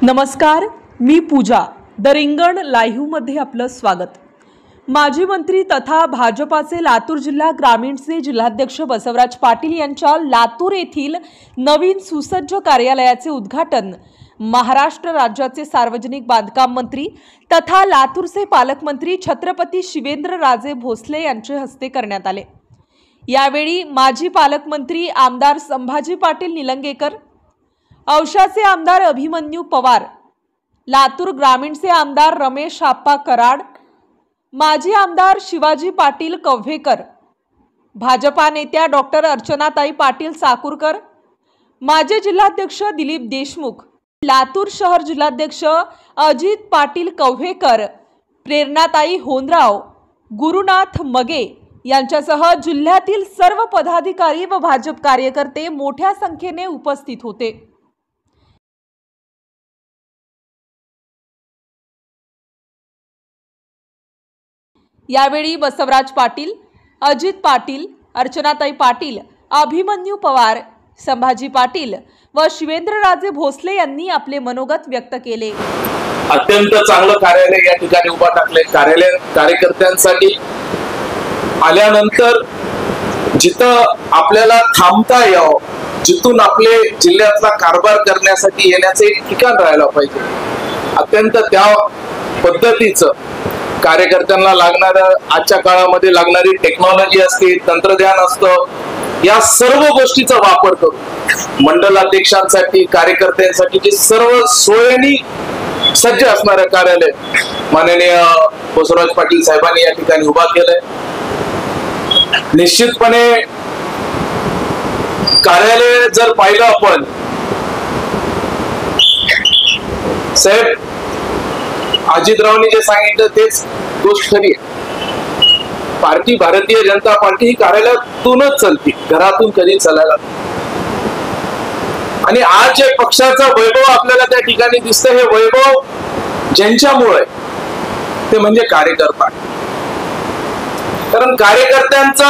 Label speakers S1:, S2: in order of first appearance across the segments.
S1: नमस्कार, मी पूजा. द रिंगण लाईव्ह मध्ये आपलं स्वागत. माजी मंत्री तथा भाजपाचे लातूर जिल्हा ग्रामीणचे जिल्हाध्यक्ष बसवराज पाटील यांच्या लातूर येथील नवीन सुसज्ज कार्यालयाचे उद्घाटन महाराष्ट्र राज्याचे सार्वजनिक बांधकाम मंत्री तथा लातूरचे पालकमंत्री छत्रपती शिवेंद्रराजे भोसले यांच्या हस्ते करण्यात आले. यावेळी माजी पालकमंत्री आमदार संभाजी पाटील निलंगेकर, औशाचे आमदार अभिमन्यू पवार, लातूर ग्रामीणचे आमदार रमेश आप्पा कराड, माजी आमदार शिवाजी पाटील कव्हेकर, भाजपा नेत्या डॉक्टर अर्चनाताई पाटील साकुरकर, माजी जिल्हाध्यक्ष दिलीप देशमुख, लातूर शहर जिल्हाध्यक्ष अजित पाटील कव्हेकर, प्रेरणाताई होनराव, गुरुनाथ मगे यांच्यासह जिल्ह्यातील सर्व पदाधिकारी व भाजप कार्यकर्ते मोठ्या संख्येने उपस्थित होते. यावेळी बसवराज पाटील, अजित पाटील, अर्चनाताई पाटील, अभिमन्यू पवार, संभाजी पाटील व शिवेंद्रराजे भोसले यांनी आपले मनोगत व्यक्त केले.
S2: अत्यंत चांगलं कार्यालय या ठिकाणी उभा टाकले. कार्यालय कार्यकर्त्यांसाठी आल्यानंतर जिथं आपल्याला थांबता यावं, जिथून आपले जिल्ह्यातला कारभार करण्यासाठी येण्याचं एक ठिकाण राहायला पाहिजे. अत्यंत त्या पद्धतीचं कार्यकर्त्यांना लागणारं, आजच्या काळामध्ये लागणारी टेक्नॉलॉजी असते, तंत्रज्ञान असतं, या सर्व गोष्टीचा वापर करून मंडलाध्यक्षांसाठी, कार्यकर्त्यांसाठी जे सर्व सोयींनी सज्ज असणारं कार्यालय माननीय बसवराज पाटील साहेबांनी या ठिकाणी उभा केलंय. निश्चितपणे कार्यालय जर पाहिलं आपण, साहेब अजितरावांनी जे सांगितलं तेच गोष्ट खरी आहे. पार्टी, भारतीय जनता पार्टी ही कार्यालयातूनच चालते, घरातून कधी चालायला. आणि आज जे पक्षाचा वैभव आपल्याला त्या ठिकाणी दिसतं, हे वैभव ज्यांच्यामुळे ते म्हणजे कार्यकर्ता. कारण कार्यकर्त्यांचा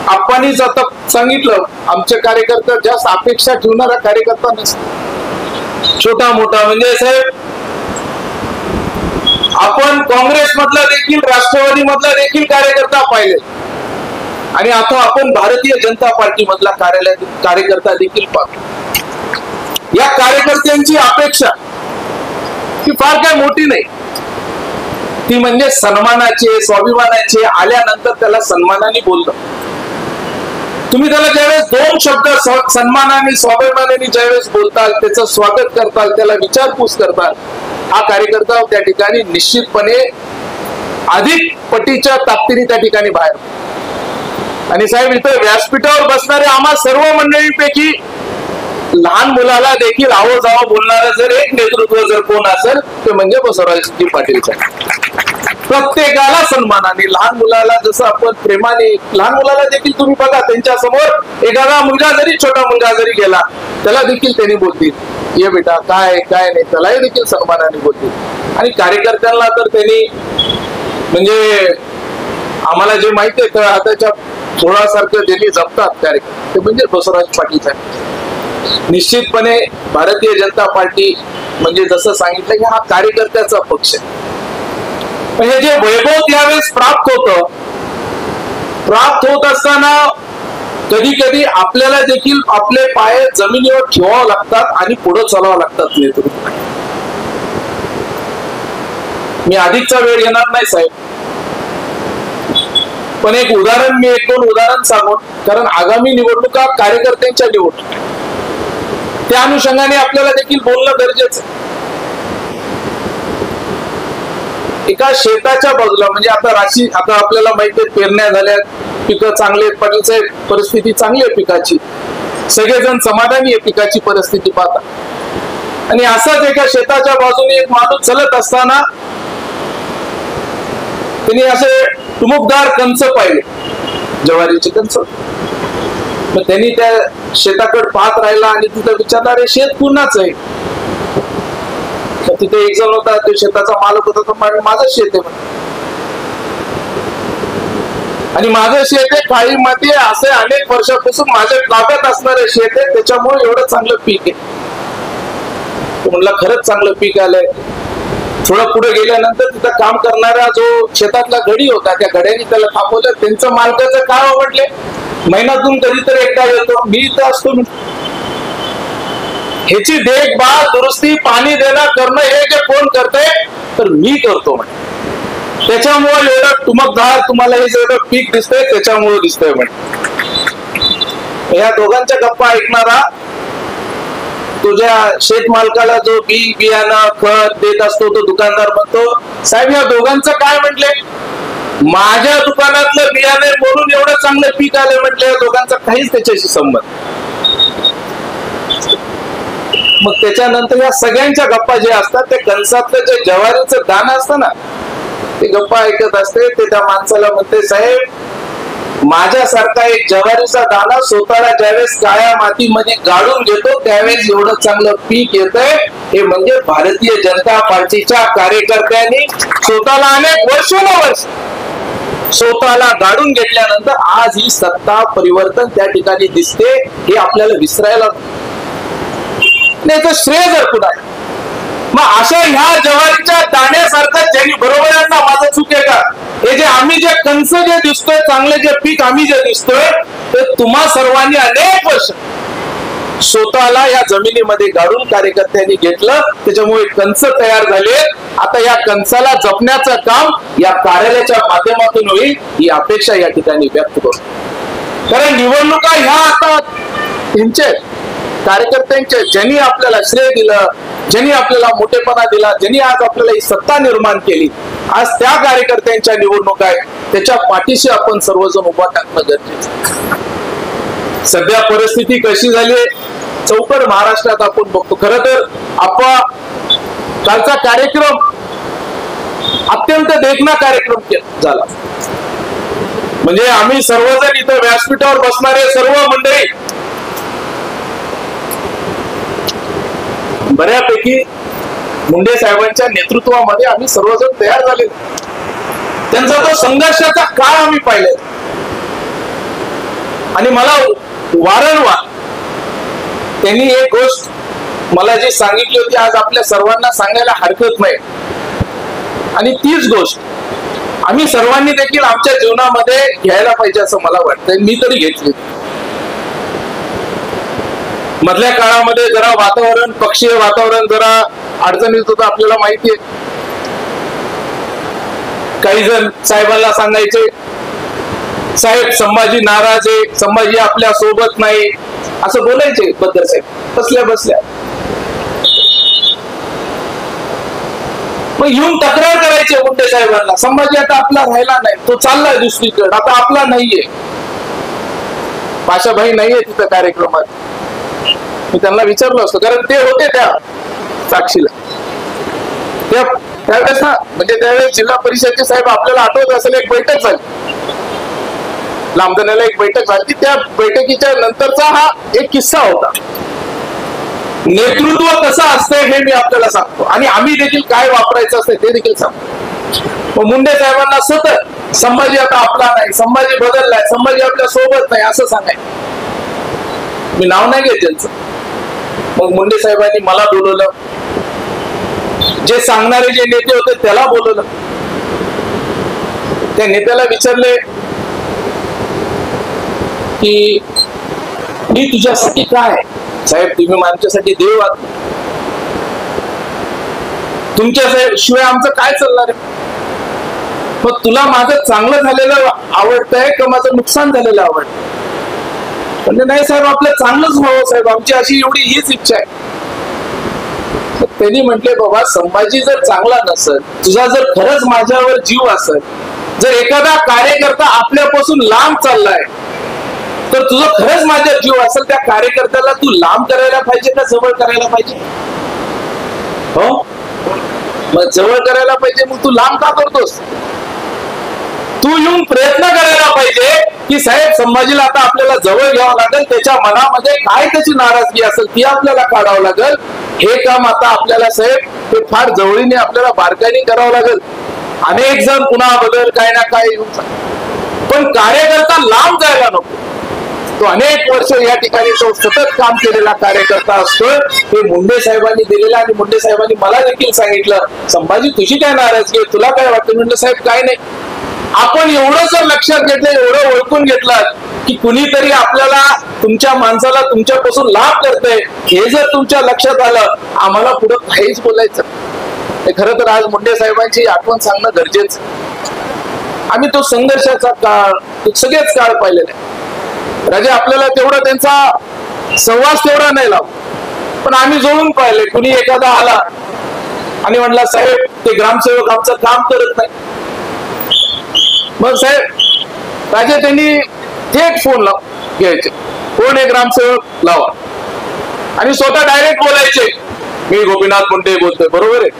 S2: आपणच आता सांगितलं, आमच्या कार्यकर्ता जास्त अपेक्षा ठेवणारा कार्यकर्ता नसतो. छोटा मोठा म्हणजे साहेब, आपण काँग्रेस मधला देखील, राष्ट्रवादी मधला देखील कार्यकर्ता पाहिले आणि आता आपण भारतीय जनता पार्टी मधला कार्यकर्ता देखील पाहतो. या कार्यकर्त्यांची अपेक्षा ही फार काय मोठी नाही, ती म्हणजे सन्मानाची, स्वाभिमानाची. आल्यानंतर त्याला सन्मानाने बोललं. तुम्ही त्याला ज्यावेळेस दोन शब्द सन्मानाने, स्वाभिमानाने ज्यावेळेस बोलताल, त्याचं स्वागत करताल, त्याला विचारपूस करताल, हा कार्यकर्ता त्या ठिकाणी निश्चितपणे अधिक पटीच्या ताकदीने त्या ठिकाणी बाहेर. आणि साहेब, इथं व्यासपीठावर बसणारे आम्हा सर्व मंडळींपैकी लहान मुलाला देखील आवो जावं बोलणारं जर एक नेतृत्व जर कोण असेल ते म्हणजे बसवराजजी पाटील साहेब. प्रत्येकाला सन्मानाने, लहान मुलाला जसं आपण प्रेमाने, लहान मुलाला देखील तुम्ही बघा, त्यांच्या समोर एखादा मुलगा जरी, छोटा मुलगा जरी गेला, त्याला देखील त्यांनी बोलतील, ये बेटा, काय काय नाही, त्यालाही देखील सन्मानाने बोलतील. आणि कार्यकर्त्यांना तर त्यांनी म्हणजे आम्हाला जे माहिती आहे, तर आताच्या थोडासारखं त्यांनी जपतात कार्यकर्ते, ते म्हणजे बसवराज पाटील साहेब. निश्चितपणे भारतीय जनता पार्टी म्हणजे जसं सांगितलं की हा कार्यकर्त्याचा पक्ष आहे. पण हे जे वैभव त्यावेळेस प्राप्त होत असताना कधी कधी आपल्याला देखील आपले पाय जमिनीवर ठेवावं लागतात आणि पुढे चालावं लागतात नेतृत्व. मी अधिकचा वेळ घेणार नाही साहेब, पण एक उदाहरण, मी एक दोन उदाहरण सांगून, कारण आगामी निवडणुका कार्यकर्त्यांच्या निवडणुका, त्या अनुषंगाने आपल्याला देखील बोलणं गरजेचं आहे. एका शेताच्या बाजूला म्हणजे आता आपल्याला माहिती आहे, पेरण्या झाल्या, पिकं चांगले, पाटील साहेब परिस्थिती चांगली आहे पिकाची, सगळेजण समाधानी आहे पिकाची परिस्थिती पाहता. आणि असाच एका शेताच्या बाजूने एक माणूस चलत असताना त्यांनी असे टुमुकदार कंच पाहिले, ज्वारीचे कंच. मग त्यांनी त्या शेताकडे पाहत राहिला आणि तिथं विचारणार, हे शेत कुणाच आहे? तर तिथे एक जण होता, तो शेताचा मालक होता, तो माझं शेत आहे आणि माझं शेत आहे, काळी माती आहे, असे अनेक वर्षापासून माझ्या ताब्यात असणारे शेत आहे, त्याच्यामुळे एवढं चांगलं पीक आहे. म्हणलं खरंच चांगलं पीक आलंय. थोडं पुढे गेल्यानंतर तिथं काम करणारा जो शेतातला गडी होता, त्या गड्याने त्याला थांबवलं. त्यांचं मालकाचं काय म्हटले, महिन्यातून कधीतरी एकदा येतो, मी इथं असतो. ह्याची देखभाल, दुरुस्ती, पाणी देणं करणं हे जे कोण करतंय, तर मी करतो म्हणे. त्याच्यामुळे एवढं टुमकदार तुम्हाला हे जेवढं पीक दिसतंय त्याच्यामुळे दिसतंय म्हणे. या दोघांच्या गप्पा ऐकणारा तुझ्या शेतमालकाला जो बियाणं खत देत असतो तो दुकानदार म्हणतो, साहेब या दोघांचं काय म्हटले, माझ्या दुकानातलं बियाणे म्हणून एवढं चांगलं पीक आलं म्हटलं. या दोघांचा काहीच त्याच्याशी संबंध. मग त्याच्यानंतर या सगळ्यांच्या गप्पा जे असतात ते कणसातलं जे ज्वारीचं दाणं असतं ना, ते गप्पा ऐकत असते. ते त्या माणसाला म्हणते, साहेब माझ्यासारखा एक ज्वारीचा दाणा स्वतःला ज्यावेळेस काळ्या मातीमध्ये गाडून घेतो त्यावेळेस एवढं चांगलं पीक येतंय. हे म्हणजे भारतीय जनता पार्टीच्या कार्यकर्त्यांनी स्वतःला अनेक वर्षोनवर्ष स्वतःला गाडून घेतल्यानंतर आज ही सत्ता परिवर्तन त्या ठिकाणी दिसते. हे आपल्याला विसरायला नाही तर श्रेय जर कुठं. मग अशा ह्या ज्वारीच्या दाण्यासारखं ज्यांनी बरोबर यांना माझं चूक आहे का, हे जे आम्ही जे कंस जे दिसतोय, चांगले जे पीक आम्ही जे दिसतोय, ते तुम्हा सर्वांनी अनेक वर्ष स्वतःला या जमिनीमध्ये गाडून कार्यकर्त्यांनी घेतलं. त्याच्यामुळे कंस तयार झाले. आता या कंसाला जपण्याचं काम या कार्यालयाच्या माध्यमातून होईल ही अपेक्षा या ठिकाणी व्यक्त करतो. कारण निवडणुका ह्या आता त्यांचे कार्यकर्त्यांचे, ज्यांनी आपल्याला श्रेय दिलं, ज्यांनी आपल्याला मोठेपणा दिला, ज्यांनी आज आपल्याला ही सत्ता निर्माण केली, आज त्या कार्यकर्त्यांच्या निवडणुका आहेत. त्याच्या पाठीशी आपण सर्वजण उभा टाकणं गरजेचं. सध्या परिस्थिती कशी झाली चौकट महाराष्ट्रात आपण बघतो. खरं तर कालचा कार्यक्रम अत्यंत देखणा कार्यक्रम झाला. म्हणजे आम्ही सर्वजण इथं व्यासपीठावर बसणारे सर्व मंडळी बऱ्यापैकी मुंडे साहेबांच्या नेतृत्वामध्ये आम्ही सर्वजण तयार झाले. त्यांचा तो संघर्षाचा काळ आम्ही पाहिला आणि मला वारंवार त्यांनी एक गोष्ट मला जी सांगितली होती आज आपल्या सर्वांना सांगायला हरकत नाही. आणि तीच गोष्ट आम्ही सर्वांनी देखील आमच्या जीवनामध्ये घ्यायला पाहिजे असं मला वाटतंय. मी तरी घेतली. मधल्या काळामध्ये जरा वातावरण, पक्षीय वातावरण जरा अडचणीत होतं आपल्याला माहिती आहे. काही जण साहेबांना सांगायचे, साहेब संभाजी नाराज आहे, संभाजी आपल्या सोबत नाही, असं बोलायचे बद्दल साहेब बसल्या बसल्या. मग येऊन तक्रार करायचे मुंडे साहेबांना, संभाजी आता आपला राहिला नाही, तो चाललाय दुसरीकडे, आता आपला नाहीये. पाशाभाई नाहीये तिथं कार्यक्रमात. मी त्यांना विचारलं असतं, कारण ते होते त्या साक्षीला. त्यावेळेस ना, म्हणजे त्यावेळेस जिल्हा परिषदचे साहेब आपल्याला आठवत असेल एक बैठक झाली, लांबदण्याला एक बैठक झाली. त्या बैठकीच्या नंतरचा हा एक किस्सा होता. नेतृत्व कसं असतंय हे मी आपल्याला सांगतो आणि आम्ही देखील काय वापरायचं असतं ते देखील सांगतो. मुंडे साहेबांना सतत संभाजी आता आपला नाही, संभाजी बदललाय, संभाजी आपल्या सोबत नाही असं सांगायचं. मी नाव नाही घेत त्यांचं. मग मुंडे साहेबांनी मला बोलवलं, जे सांगणारे जे नेते होते त्याला बोलवलं. त्या नेत्याला विचारले की मी तुझ्यासाठी काय, साहेब तुम्ही आमच्यासाठी देव आहात, तुमच्याशिवाय आमचं काय चालणार आहे. मग तुला माझं चांगलं झालेलं आवडतंय का माझं नुकसान झालेलं आवडतं. म्हणजे नाही साहेब आपलं चांगलंच व्हावं साहेब, आमची अशी एवढी हीच इच्छा आहे. त्यांनी म्हटले, बाबा संभाजी जर चांगला नसेल, तुझा जर खरंच माझ्यावर जीव असेल, जर एखादा कार्यकर्ता आपल्यापासून लांब चाललाय तर तुझं खरंच माझ्यावर जीव असेल, त्या कार्यकर्त्याला तू लांब करायला पाहिजे का जवळ करायला पाहिजे. हो मग जवळ करायला पाहिजे, मग तू लांब का करतोस. तू येऊन प्रयत्न करायला पाहिजे की साहेब संभाजीला आता आपल्याला जवळ घ्यावं लागेल, त्याच्या मनामध्ये काय त्याची नाराजगी असेल ती आपल्याला काढावं लागेल. हे काम आता आपल्याला साहेब ते फार जवळीने आपल्याला बारकाईने करावं लागेल. अनेक जण पुन्हा बदल काय ना काय येऊन, पण कार्यकर्ता लांब जायला नको. तो अनेक वर्ष या ठिकाणी तो सतत काम केलेला कार्यकर्ता असतो. हे मुंडे साहेबांनी दिलेला, आणि मुंडे साहेबांनी मला देखील सांगितलं, संभाजी तुझी काय नाराजगी आहे, तुला काय वाटतं? म्हणलं साहेब काय नाही, आपण एवढं जर लक्षात घेतलं, एवढं ओळखून घेतलं की कुणीतरी आपल्याला, तुमच्या माणसाला तुमच्यापासून लाभ करतंय, हे जर तुमच्या लक्षात आलं, आम्हाला पुढे काहीच बोलायचं. खरं तर आज मुंडे साहेबांची आठवण सांगणं गरजेचं. आम्ही तो संघर्षाचा काळ, सगळेच काळ पाहिलेला आहे. राजे आपल्याला तेवढा त्यांचा सहवास तेवढा नाही लावला, पण आम्ही जवळून पाहिले. कुणी एखादा आला आणि म्हणला साहेब ते ग्रामसेवक आमचं काम करत नाही, मग साहेब राजे त्यांनी थेट फोन घ्यायचे, कोण आहे ग्रामसेवक लावा, आणि स्वतः डायरेक्ट बोलायचे, मी गोपीनाथ मुंडे बोलतोय, बरोबर आहे.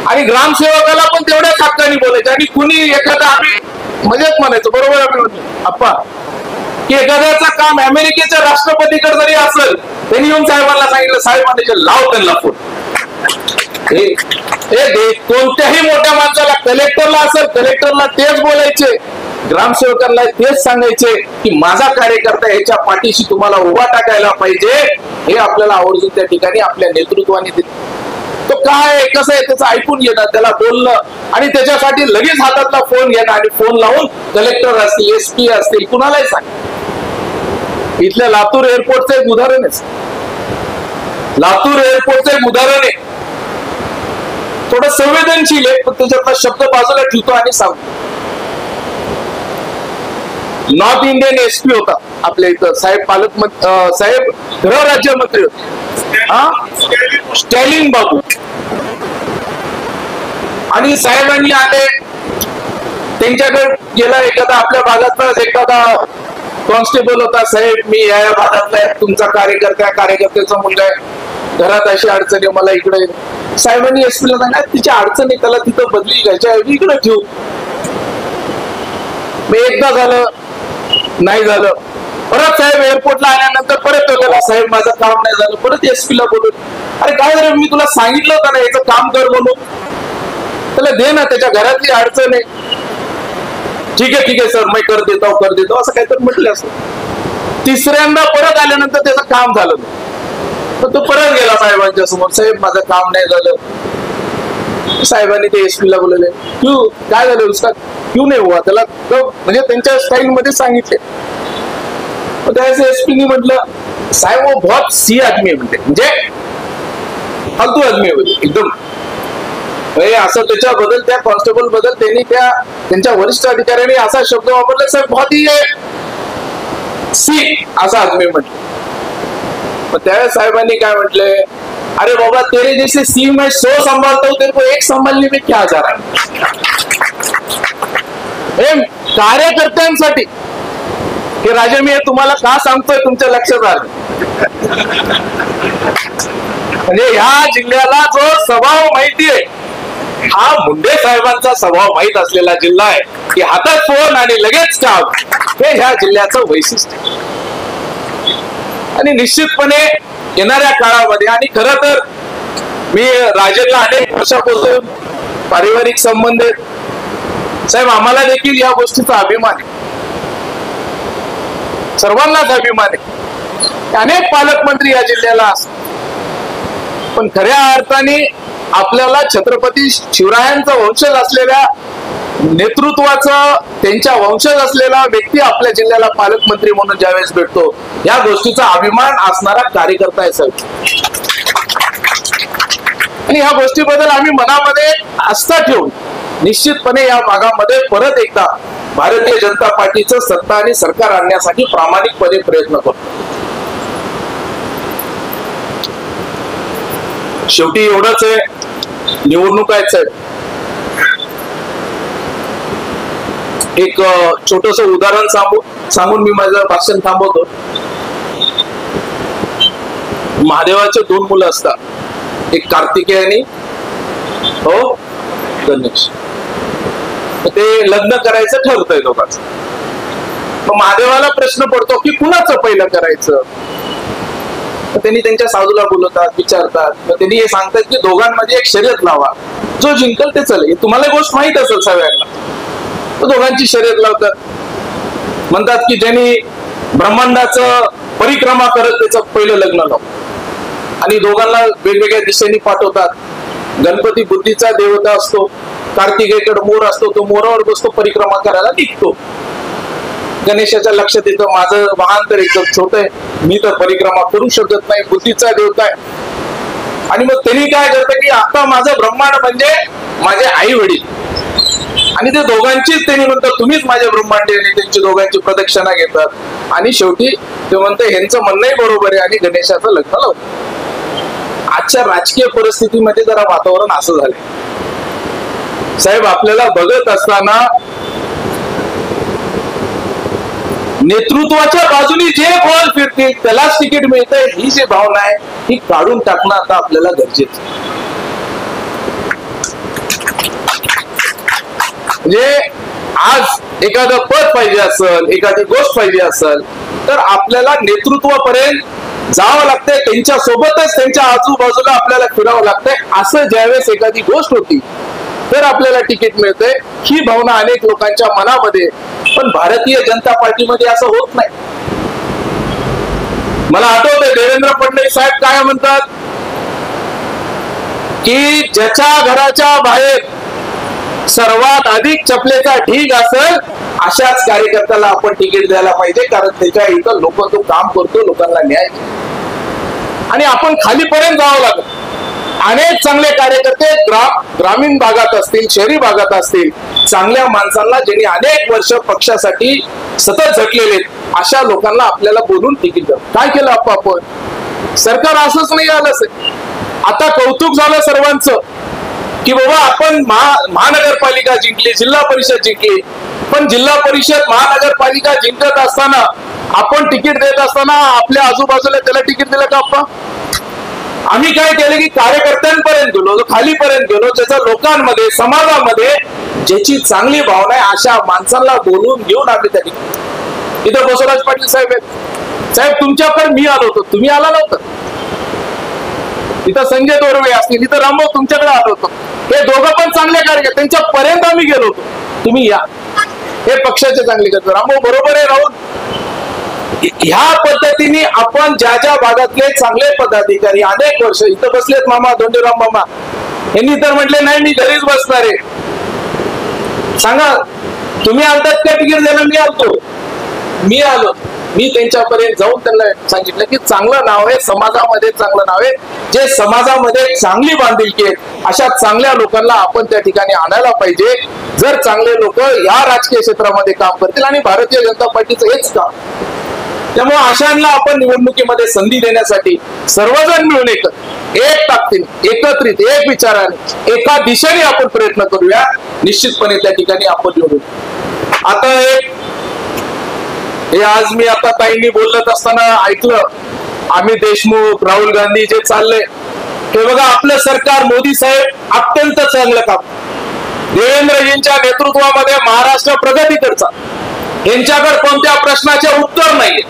S2: आणि ग्रामसेवकाला पण तेवढ्याच हक्काने बोलायचे. आणि कुणी एखादा, आम्ही मजेत म्हणायचं, बरोबर आम्ही म्हणतो आप्पा, की एखाद्याचं काम अमेरिकेच्या राष्ट्रपतीकडे जरी असेल, त्यांनी येऊन साहेबांना सांगितलं, साहेब म्हणायचे लाव त्यांना फोन. कोणत्याही मोठ्या माणसाला, कलेक्टरला असेल, कलेक्टरला तेच बोलायचे, ग्रामसेवकांना तेच सांगायचे की माझा कार्यकर्ता याच्या पाठीशी तुम्हाला उभा टाकायला पाहिजे. हे आपल्याला आवर्जून त्या ठिकाणी आपल्या नेतृत्वाने दिले. तो काय कसं आहे त्याचं ऐकून घेणं, त्याला बोलणं, आणि त्याच्यासाठी लगेच हातातला फोन घेणं, आणि फोन लावून कलेक्टर असतील, SP असतील, कुणालाही सांग. इथल्या लातूर एअरपोर्टचं एक उदाहरण आहे. लातूर एअरपोर्टचं एक उदाहरण आहे, थोडं संवेदनशील आहे, पण त्याच्यातला शब्द बाजूला ठेवतो आणि सांगतो. नॉर्थ इंडियन SP होता आपल्या इथं, साहेब पालकमंत्री, साहेब गृहराज्यमंत्री होते, स्टॅलिन बाबू. आणि साहेबांनी आले, त्यांच्याकडे गेला एखादा, आपल्या भागातला एखादा कॉन्स्टेबल होता, साहेब मी या भागातला आहे, तुमचा कार्यकर्त्याचा मुलगा आहे, घरात अशी अडचणी, मला इकडे. साहेबांनी SP ला सांगा तिच्या अडचणी, त्याला तिथं बदली घ्यायच्या इकडे ठेवू. मी एकदा झालं, नाही झालं, परत साहेब एअरपोर्टला आल्यानंतर परत त्याला, साहेब माझं काम नाही झालं, परत SP ला बोलून, अरे काय झालं, मी तुला सांगितलं होतं ना याचं काम कर म्हणून, त्याला दे ना, त्याच्या घरातली अडचण आहे. ठीक आहे सर, मी कर देतो असं काहीतरी म्हटलं असं. तिसऱ्यांदा परत आल्यानंतर त्याचं काम झालं, तर तो परत गेला साहेबांच्या समोर, साहेब माझं काम नाही झालं. साहेबांनी ते SP ला बोलले, क्यू काय झालं उसका क्यू नाही हुआ, त्याला म्हणजे त्यांच्या स्टाईल मध्ये सांगितले. त्यावेळेस SP नी म्हटलं, साहेब वो बहुत सी आदमी म्हणजे फालतू आदमी आहे एकदम. असं त्याच्याबद्दल, त्या कॉन्स्टेबल बद्दल त्यांनी त्यांच्या वरिष्ठ अधिकाऱ्यांनी असा शब्द वापरला, साहेब बहुत ही सी असा आदमी म्हटलं. मग त्यावेळेस साहेबांनी काय म्हटले, अरे बाबा तेरे जैसे सी मैं 100 संभालता हूं, तेरे को एक संभालने में क्या जा रहा है. हे कार्यकर्त्यांसाठी, की राजा मी हे तुम्हाला का सांगतोय तुमच्या लक्षात आलं, म्हणजे ह्या जिल्ह्याला जो स्वभाव माहिती आहे, हा मुंडे साहेबांचा स्वभाव माहित असलेला जिल्हा आहे, की हातात फोन आणि लगेच काम, हे ह्या जिल्ह्याचं वैशिष्ट्य. आणि निश्चितपणे येणाऱ्या काळामध्ये, आणि खरं तर मी राजेला अनेक वर्षापासून पारिवारिक संबंध आहेत साहेब, आम्हाला देखील या गोष्टीचा अभिमान आहे, सर्वांनाच अभिमान आहे. अनेक पालकमंत्री या जिल्ह्याला असतात, पण खऱ्या अर्थाने आपल्याला छत्रपती शिवरायांचा वंशज असलेल्या नेतृत्वाचा, त्यांच्या वंशज असलेला व्यक्ती आपल्या जिल्ह्याला पालकमंत्री म्हणून ज्यावेळेस भेटतो, या गोष्टीचा अभिमान असणारा कार्यकर्ता आहे साहेब. आणि ह्या गोष्टीबद्दल आम्ही मनामध्ये आस्था ठेवून निश्चितपणे या भागामध्ये परत एकदा भारतीय जनता पार्टीचं सत्ता आणि सरकार आणण्यासाठी प्रामाणिकपणे प्रयत्न करतो. शेवटी एवढंच आहे, निवडणूक आहेत साहेब. एक छोटस उदाहरण सांगून मी माझं भाषण थांबवतो. महादेवाचे 2 मुलं असतात, एक कार्तिकेय आणि गणेश. ते लग्न करायचं ठरतंय दोघांचं. मग महादेवाला प्रश्न पडतो की कुणाचं पहिलं करायचं. त्यांनी त्यांच्या साधूला बोलवतात, विचारतात. मग त्यांनी हे सांगतात की दोघांमध्ये एक शर्यत लावा, जो जिंकल ते चले. तुम्हाला गोष्ट माहित असेल सगळ्यांना. दोघांची शर्यत लावतात. म्हणतात की ज्यांनी ब्रह्मांडाचं परिक्रमा करत त्याचं पहिलं लग्न लावलं, आणि दोघांना वेगवेगळ्या दिशेने पाठवतात. गणपती बुद्धीचा देवता असतो, कार्तिकेयकडे मोर असतो, तो मोरावर बसतो, परिक्रमा करायला निघतो. गणेशाच्या लक्षात येतं माझं वाहन तर एकदम छोट आहे, मी तर परिक्रमा करू शकत नाही, बुद्धीचा देवता आहे. आणि मग त्यांनी काय करतं की आता माझं ब्रह्मांड म्हणजे माझे आई वडील, आणि ते दोघांचीच त्यांनी म्हणतात तुम्हीच माझे ब्रह्मांड, आणि त्यांची दोघांची प्रदक्षिणा घेतात. आणि शेवटी ते म्हणतं ह्यांचं म्हणणंही बरोबर आहे, आणि गणेशाचं लग्न लावतं. आजच्या राजकीय परिस्थितीमध्ये जरा वातावरण असं झालंय साहेब. आपल्याला बघत असताना नेतृत्वाच्या बाजूने जे बॉल फिरतील त्यालाच तिकीट मिळतंय, ही जी भावना आहे ही काढून टाकणं आता आपल्याला गरजेचं. म्हणजे आज एखादं पद पाहिजे असेल, एखादी गोष्ट पाहिजे असेल, तर आपल्याला नेतृत्वापर्यंत जावं लागतंय, त्यांच्या सोबतच त्यांच्या आजूबाजूला आपल्याला फिरावं लागतंय. असं ज्यावेळेस एखादी गोष्ट होती तर आपल्याला तिकीट मिळतंय, ही भावना अनेक लोकांच्या मनामध्ये. पण भारतीय जनता पार्टीमध्ये असं होत नाही. मला आठवतंय देवेंद्र फडणवीस साहेब काय म्हणतात की ज्याच्या घराच्या बाहेर सर्वात अधिक चपलेचा ढीग असेल अशाच कार्यकर्त्याला आपण तिकीट द्यायला पाहिजे, कारण त्याच्या इथं लोक तो काम करतो, लोकांना न्याय, आणि आपण खालीपर्यंत जावं लागत. अनेक चांगले कार्यकर्ते ग्रामीण भागात असतील, शहरी भागात असतील, चांगल्या माणसांना ज्यांनी अनेक वर्ष पक्षासाठी सतत झटलेले, अशा लोकांना आपल्याला बोलून तिकीट द्यावं. काय केलं आपण? सरकार असंच नाही आलं. आता कौतुक झालं सर्वांचं की बाबा आपण महानगरपालिका जिंकली, जिल्हा परिषद जिंकली, पण जिल्हा परिषद महानगरपालिका जिंकत असताना आपण तिकीट देत असताना आपल्या आजूबाजूला त्याला तिकीट दिलं का आपण? आम्ही काय केलं की कार्यकर्त्यांपर्यंत गेलो, खालीपर्यंत गेलो, ज्याचा लोकांमध्ये समाजामध्ये ज्याची चांगली भावना आहे अशा माणसांना बोलून घेऊन आम्ही त्या ठिकाणी. इथं बसवराज पाटील साहेब आहेत. साहेब तुमच्याकडे मी आलो होतो, तुम्ही आला नव्हतं. इथं संजय दोरवे असतील, इथं रामभाऊ तुमच्याकडे आलो होतो. हे दोघं पण चांगले कार्यकर्ते, त्यांच्यापर्यंत आम्ही गेलो होतो, तुम्ही या, हे पक्षाचे चांगले करतो. रामभाऊ बरोबर आहे राहुल. ह्या पद्धतीने आपण ज्या ज्या भागातले चांगले पदाधिकारी अनेक वर्ष इथं बसलेत, मामा धोंडीराम मामा यांनी तर म्हटले नाही मी घरीच बसणार आहे. सांगा तुम्ही आलतात का तिकीट द्यायला? मी आलो. मी त्यांच्यापर्यंत जाऊन त्यांना सांगितलं की चांगलं नाव आहे, समाजामध्ये चांगलं नाव आहे, जे समाजामध्ये चांगली बांधिलकी आहे, अशा चांगल्या लोकांना आपण त्या ठिकाणी आणायला पाहिजे. जर चांगले लोक या राजकीय क्षेत्रामध्ये काम करतील, आणि भारतीय जनता पार्टीचं हेच काम, त्यामुळे अशांना आपण निवडणुकीमध्ये संधी देण्यासाठी सर्वजण मिळून एक ताकदीने, एकत्रित, एक विचाराने, एका दिशेने आपण प्रयत्न करूया. निश्चितपणे त्या ठिकाणी आपण निवडू. आता हे आज मी आता ताईंनी बोलत असताना ऐकलं, आम्ही देशमुख, राहुल गांधी जे चालले ते बघा, आपलं सरकार मोदी साहेब अत्यंत चांगलं काम, देवेंद्रजींच्या नेतृत्वामध्ये महाराष्ट्र प्रगती करता, यांच्याकडे कोणत्या प्रश्नाचे उत्तर नाहीये.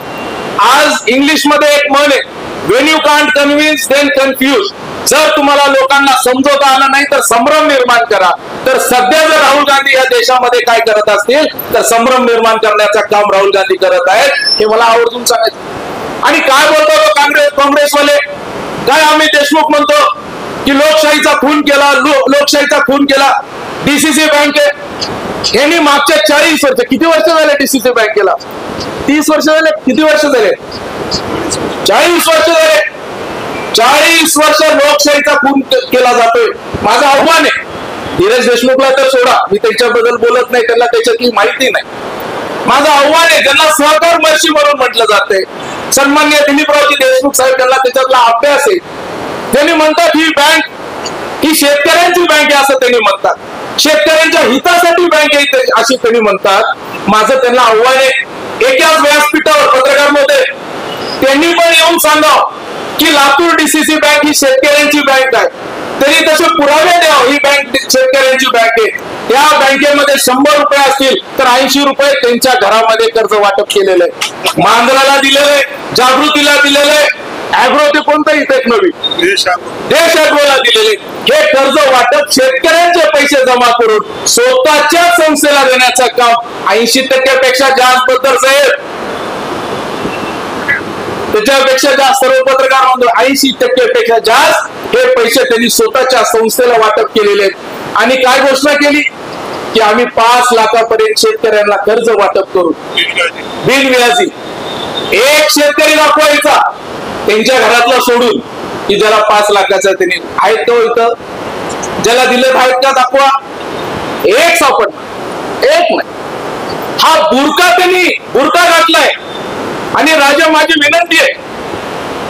S2: आज इंग्लिश मध्ये एक म्हण आहे, when you can't convince then confuse. जर तुम्हाला लोकांना समजवता आलं नाही तर संभ्रम निर्माण करा. तर सध्या जर राहुल गांधी या देशामध्ये काय करत असतील तर संभ्रम निर्माण करण्याचं काम राहुल गांधी करत आहेत, हे मला आवर्जून सांगायचं. आणि काय बोलतो काँग्रेसवाले, काय आम्ही देशमुख म्हणतो की लोकशाहीचा खून केला, लोकशाहीचा खून केला. डीसीसी बँक यांनी मागच्या 40 वर्ष, किती वर्ष झाले डीसीसी बँकेला? 30 वर्ष झाले. किती वर्ष झाले? 40 वर्ष झाले. 40 वर्ष लोकशाहीचा खून केला जातोय. माझं आव्हान आहे, धीरज देशमुखला तर सोडा, मी त्यांच्याबद्दल बोलत नाही, त्यांना त्याच्यातली माहिती नाही. माझं आव्हान आहे, ज्यांना सहकार महर्षी म्हणून म्हटलं जातंय, सन्माननीय दिलीपरावजी देशमुख साहेब, त्यांना त्याच्यातला अभ्यास आहे. त्यांनी म्हणतात ही बँक ही शेतकऱ्यांची बँक आहे असं त्यांनी म्हणतात, शेतकऱ्यांच्या हितासाठी बँक आहे अशी त्यांनी म्हणतात. माझं त्यांना आव्हान आहे, एकाच व्यासपीठावर पत्रकार मध्ये त्यांनी पण येऊन सांगावं की लातूर डीसीसी बँक ही शेतकऱ्यांची बँक आहे. त्यांनी तसे पुरावे द्यावं, ही बँक शेतकऱ्यांची बँक आहे. त्या बँकेमध्ये 100 रुपये असतील तर 80 रुपये त्यांच्या घरामध्ये कर्ज वाटप केलेलं आहे. मांजराला दिलेलं आहे, जागृतीला दिलेलं आहे, अॅग्रो ते कोणतंही टेक्नॉलॉजी देश अॅग्रोला दिलेले हे कर्ज वाटप शेतकऱ्यांचे पैसे जमा करून स्वतःच्या संस्थेला देण्याचं काम 80% जास्त बद्दल साहेब, त्याच्यापेक्षा जास्त सर्व पत्रकार म्हणतो 80% जास्त हे पैसे त्यांनी स्वतःच्या संस्थेला वाटप केलेले आहेत. आणि काय घोषणा केली की आम्ही 5 लाखापर्यंत शेतकऱ्यांना कर्ज वाटप करू बिनव्याजी. एक शेतकरी दाखवायचा त्यांच्या घरातला सोडून की ज्याला 5 लाखाचा त्यांनी आहेत तो इथं ज्याला दिलेत आहेत का दाखवा. एक सापड एक नाही. हा बुरका घातलाय. आणि राजा माझी विनंती आहे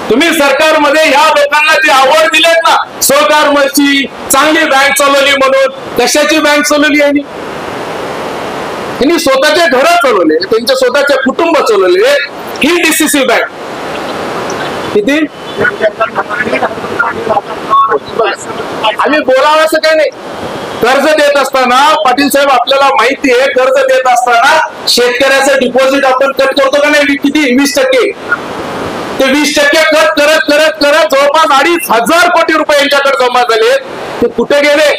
S2: तुम्ही सरकारमध्ये ह्या लोकांना जी आवड दिलेत ना सहकारची चांगली बँक चालवली म्हणून, कशाची बँक चालवली आहे त्यांनी स्वतःचे घर चालवले, त्यांच्या स्वतःचे कुटुंब चालवले. ही डीसीसी बँक किती आम्ही बोलावं असं काही नाही. कर्ज देत असताना पाटील साहेब आपल्याला माहिती आहे कर्ज देत असताना शेतकऱ्याचं डिपॉझिट आपण कट करतो का नाही किती 20%. ते 20% कट करत करत करत जवळपास 2,500 कोटी रुपये यांच्याकडे जमा झाले. ते कुठे गेले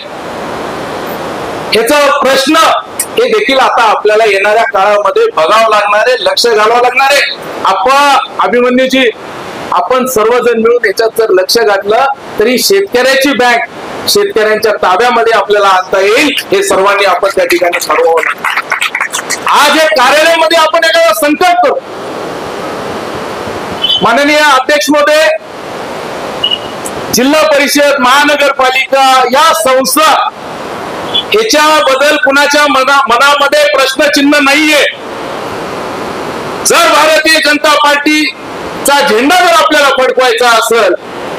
S2: ह्याचा प्रश्न हे देखील आता आपल्याला येणाऱ्या काळामध्ये बघावं लागणार आहे, लक्ष घालावं लागणार आहे. अभिमन्यूजी आपण सर्वजण मिळून याच्यात जर लक्ष घातलं तरी शेतकऱ्याची बँक शेतकऱ्यांच्या ताब्यामध्ये आपल्याला आणता येईल. हे सर्वांनी आपण त्या ठिकाणी ठरवावं. आज या कार्यालयामध्ये आपण एखादा संकट करू. माननीय अध्यक्ष महोदय, जिल्हा परिषद महानगरपालिका या संस्था याच्याबद्दल कुणाच्या मनामध्ये प्रश्नचिन्ह नाहीये. जर भारतीय जनता पार्टीचा झेंडा जर आपल्याला फडकवायचा असेल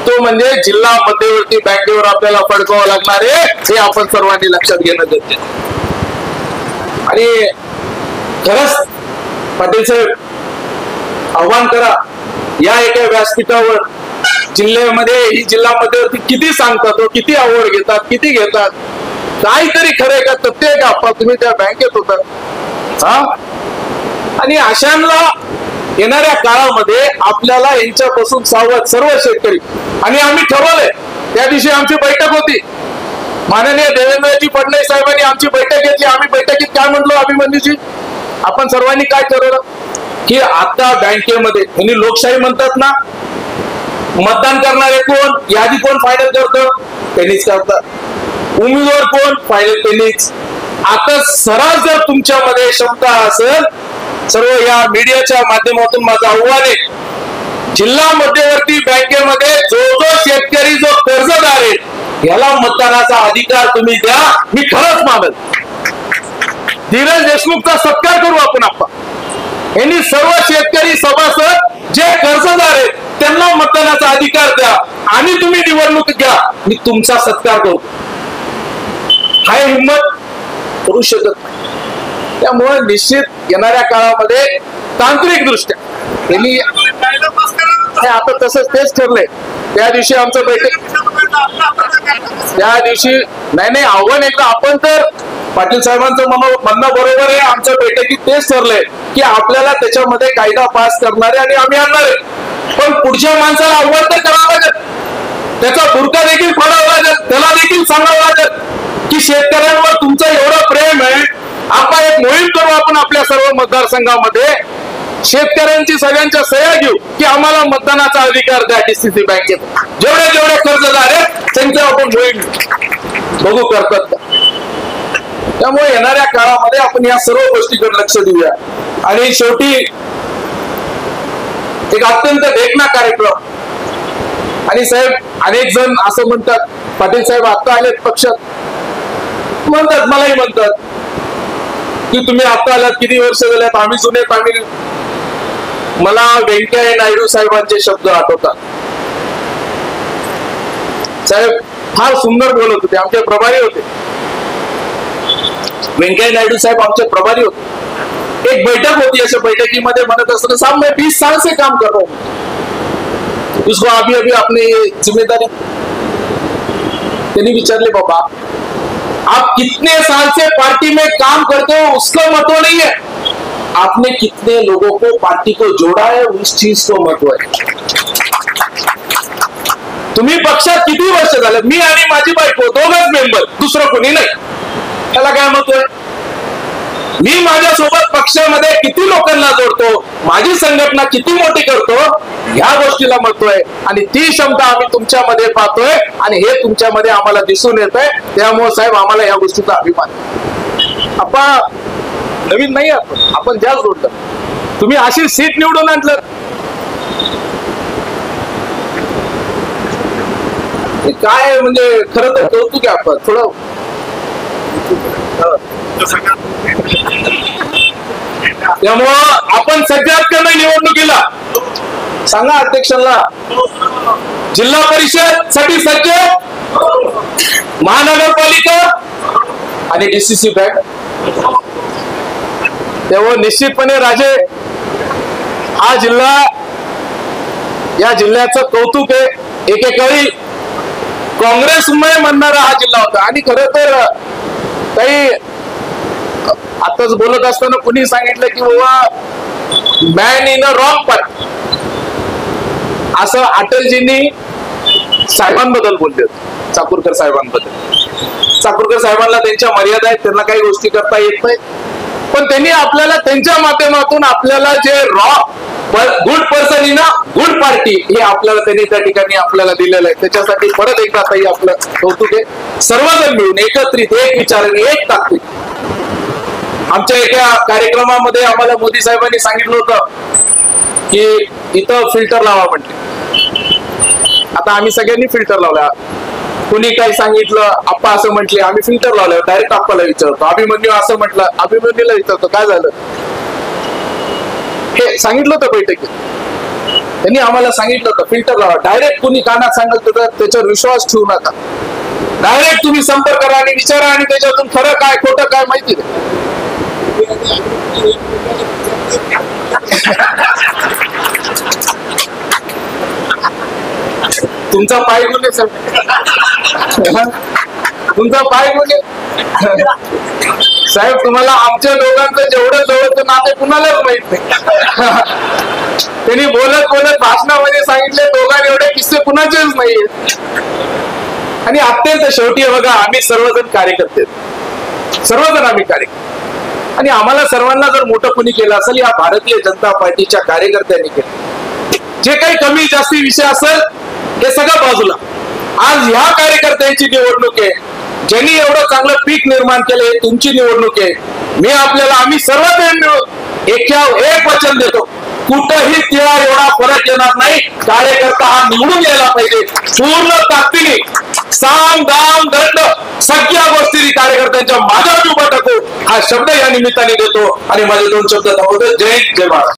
S2: तो म्हणजे जिल्हा मध्यवर्ती बँकेवर आपल्याला फडकावं लागणार आहे. हे आपण सर्वांनी लक्षात घेणं गरजेचं. आणि खरंच पाटील साहेब आव्हान करा या एका व्यासपीठावर जिल्ह्यामध्ये ही जिल्हा मध्यवर्ती किती सांगतात हो, किती आवड घेतात, किती घेतात, काहीतरी खरंय का तथ्य आहे का तुम्ही त्या बँकेत होता हा. आणि अशांना येणाऱ्या काळामध्ये आपल्याला यांच्यापासून सावध सर्व शेतकरी. आणि आम्ही ठरवलंय त्या दिवशी आमची बैठक होती माननीय देवेंद्रजी फडणवीस साहेबांनी आमची बैठक घेतली. आम्ही बैठकीत काय म्हटलो अभिमन्यूजी आपण सर्वांनी काय ठरवलं की आता बँकेमध्ये यांनी लोकशाही म्हणतात ना, मतदान करणारे कोण यादी कोण फायनल करतं त्यांनीच करतात, उमेदवार कोण फायनल त्यांनीच. आता सरास जर तुमच्यामध्ये क्षमता असेल सर्व या मीडियाच्या माध्यमातून माझं आव्हान आहे जिल्हा मध्यवर्ती बँकेमध्ये जो शेतकरी जो कर्जदार आहे याला मतदानाचा अधिकार तुम्ही द्या. मी खरंच मानत धीरज देशमुखचा सत्कार करू आपण यांनी सर्व शेतकरी सभासद जे कर्जदार आहेत त्यांना मतदानाचा अधिकार द्या आणि तुम्ही निवडणूक घ्या. मी तुमचा सत्कार करतो. हा हिंमत करू शकत नाही. त्यामुळे निश्चित येणाऱ्या काळामध्ये तांत्रिक दृष्ट्या त्यांनी आता तसंच तेच ठरलंय. त्या दिवशी आमचं बैठक त्या दिवशी नाही आव्हान एकदा आपण तर पाटील साहेबांचं म्हणणं बरोबर आहे. आमच्या बैठकीत तेच ठरलंय की आपल्याला त्याच्यामध्ये कायदा पास करणारे आणि आम्ही आणणार आहे. पण पुढच्या माणसाला आव्हान तर करावं लागेल, त्याचा बुरका देखील फाडावा लागेल, त्याला देखील सांगावं लागेल की शेतकऱ्यांवर तुमचं एवढं प्रेम आहे. आपण एक मोहीम करू आपण आपल्या सर्व मतदारसंघामध्ये शेतकऱ्यांची सगळ्यांच्या सह्या घेऊ की आम्हाला मतदानाचा अधिकार द्या. डीसीसी बँकेत जेवढे कर्जदार आहेत त्यांच्या आपण मोहीम बघू करतात. त्यामुळे येणाऱ्या काळामध्ये आपण या सर्व गोष्टीकडे लक्ष देऊया. आणि शेवटी एक अत्यंत देखणा कार्यक्रम. आणि साहेब अनेक जण असं म्हणतात पाटील साहेब आता आलेत पक्षात म्हणतात, मलाही म्हणतात की तुम्ही आता आलात किती वर्ष झाल्यात आम्ही जुनेत. आम्ही मला व्यंकय्या नायडू साहेबांचे शब्द आठवतात. साहेब फार सुंदर बोलत होते, आमचे प्रभारी होते. व्यंकय्या नायडू साहेब आमचे प्रभारी होते. एक बैठक होती, अशा बैठकीमध्ये म्हणत असताना साहब मैं 20 साल से काम कर रहा हूं, उसको अभी अभी आपने जिम्मेदारी. त्यांनी विचारले बाबा आप कितने साल से पार्टी में काम करते हो उसका महत्व नहीं है, आपने कितने लोगों को पार्टी को जोड़ा है उस चीज को महत्व है. तुम्ही पक्षात किती वर्ष झालं, मी आणि माझी बायको दोघच मेंबर, दुसरं कोणी नाही. त्याला काय महत्व आहे? मी माझ्यासोबत पक्षामध्ये किती लोकांना जोडतो, माझी संघटना किती मोठी करतो, ह्या गोष्टीला महत्व आहे. आणि ती क्षमता आम्ही तुमच्यामध्ये पाहतोय आणि हे तुमच्यामध्ये आम्हाला दिसून येत आहे. त्यामुळे साहेब आम्हाला या गोष्टीचा अभिमान आहे. आपण नवीन नाही, आपण ज्या जोडलं, तुम्ही अशी सीट निवडून आणलं, काय म्हणजे खरं तर कौतुक आहे. आपण थोडं त्यामुळं आपण सगळ्यात कमी निवडणुकीला सांगा अध्यक्षांना, जिल्हा परिषद साठी सज्ज, महानगरपालिका आणि डीसीसी बँक. तेव्हा निश्चितपणे राजे, हा जिल्हा, या जिल्ह्याचं कौतुक आहे. एकेकाळी काँग्रेसमय म्हणणारा हा जिल्हा होता. आणि खरं तर काही आताच बोलत असताना कुणी सांगितलं की बाबा man in a wrong party, असं अटलजींनी साहेबांबद्दल बोलले होते, चाकूरकर साहेबांबद्दल. चाकूरकर साहेबांना त्यांच्या मर्यादा आहेत, त्यांना काही गोष्टी करता येत नाही, पण त्यांनी आपल्याला त्यांच्या माध्यमातून आपल्याला जे good person in a good party हे आपल्याला त्यांनी त्या ठिकाणी आपल्याला दिलेलं आहे. त्याच्यासाठी परत एकदा ताई आपलं कौतुक आहे. सर्वजण मिळून एकत्रित, एक विचाराने, एक ताकदीत. आमच्या एका कार्यक्रमामध्ये आम्हाला मोदी साहेबांनी सांगितलं होतं की इथं फिल्टर लावा म्हटले. आता आम्ही सगळ्यांनी फिल्टर लावला. कुणी काही सांगितलं, आप्पा असं म्हटले, आम्ही फिल्टर लावलं. डायरेक्ट आप्पाला विचारतो. अभिमन्यू असं म्हटलं, अभिमन्यूला विचारतो काय झालं, हे सांगितलं होतं बैठकीत. त्यांनी आम्हाला सांगितलं होतं फिल्टर लावा. डायरेक्ट कुणी कानात सांगत तर त्याच्यावर विश्वास ठेवू नका. डायरेक्ट तुम्ही संपर्क करा आणि विचारा, आणि त्याच्यातून खरं काय खोटं काय माहिती नाही. तुमचा पाय गुन्हे तुमचा पाय गुन्हे साहेब, तुम्हाला आमच्या दोघांचं जेवढं जवळचं नाते कुणालाच माहित नाही. त्यांनी बोलत बोलत भाषणामध्ये सांगितले दोघांनी एवढे किस्से कुणाचेच नाहीये. आणि अत्यंत शेवटी बघा, आम्ही सर्वजण कार्यकर्ते, सर्वजण आम्ही कार्यकर्ते, आणि आम्हाला सर्वांना जर मोठं कुणी केलं असेल या भारतीय जनता पार्टीच्या कार्यकर्त्यांनी केलं. जे काही कमी जास्ती विषय असेल हे सगळं बाजूला. आज ह्या कार्यकर्त्यांची निवडणूक आहे. ज्यांनी एवढं चांगलं पीक निर्माण केलं, हे तुमची निवडणूक आहे. मी आपल्याला, आम्ही सर्वजण मिळून एक वचन देतो, कुठंही तिळा एवढा फरक येणार नाही. कार्यकर्ता हा निवडून यायला पाहिजे. पूर्ण ताकदीने साम दाम दंड सगळ्या गोष्टी कार्यकर्त्यांच्या मागे उभा टाकू, हा शब्द या निमित्ताने देतो आणि माझे 2 शब्द थांबवतो. जय हिंद, जय महाराष्ट्र.